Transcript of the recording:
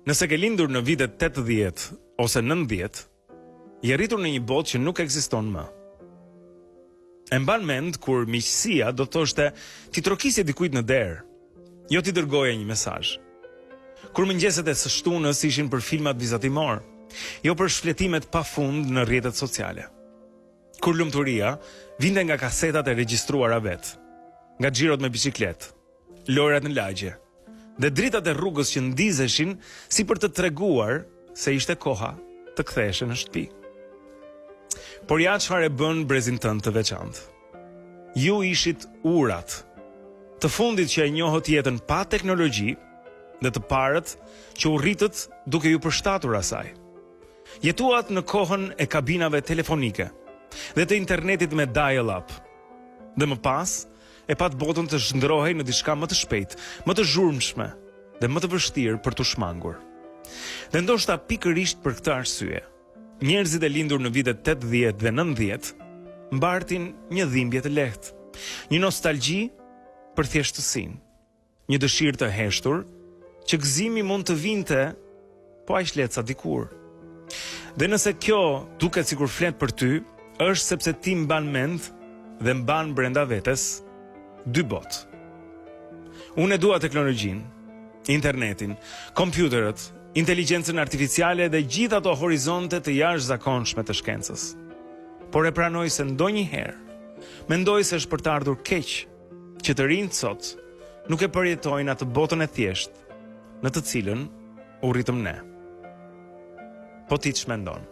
Nëse ke lindur në vitet 80 ose 90, je rritur në një botë që nuk ekziston më. E mban mend kur miqësia do të thoshte ti trokisje dikujt në derë, jo ti dërgoje një mesazh. Kur mëngjeset e së shtunës ishin për filmat vizatimor, jo për shfletimet pafund në rrjetet sociale. Kur lumturia vinte nga kasetat e regjistruara vet, nga xhirot me biçikletë, lojrat në lagje, dhe dritat e rrugës që ndizeshin si për të treguar se ishte koha të ktheheshe në shtëpi. Por ja çfarë bën brezin tënd të veçantë. Ju ishit urat, të fundit që e njohët jetën pa teknologji dhe të parët që u rritët duke ju përshtatur asaj. Jetuat në kohën e kabinave telefonike dhe të internetit me dial-up. Dhe më pas, e pat botën të zhndrohej në diçka më të shpejt, më të zhurmshme dhe më të vështirë për të shmangur. Dhe ndoshta pikërisht për këtë arsye, njerëzit e lindur në vitet 80 dhe 90 mbartin një dhimbje të lehtë, një nostalgji për thjeshtësinë, një dëshirë të heshtur që gëzimi mund të vinte, po aq lehtë sa dikur. Dhe nëse kjo duket sikur flet për ty, është sepse ti mban mend dhe mban brenda vetes dy botë. Unë e dua teknologjinë, internetin, kompjuterët, inteligjencën artificiale dhe gjithë ato horizonte të jashtëzakonshme të shkencës. Por e pranoj se ndonjëherë mendoj se është për të ardhur keq që të rinjt sot nuk e përjetojnë atë botën e thjeshtë në të cilën u rritëm ne. Po ti ç'mendon?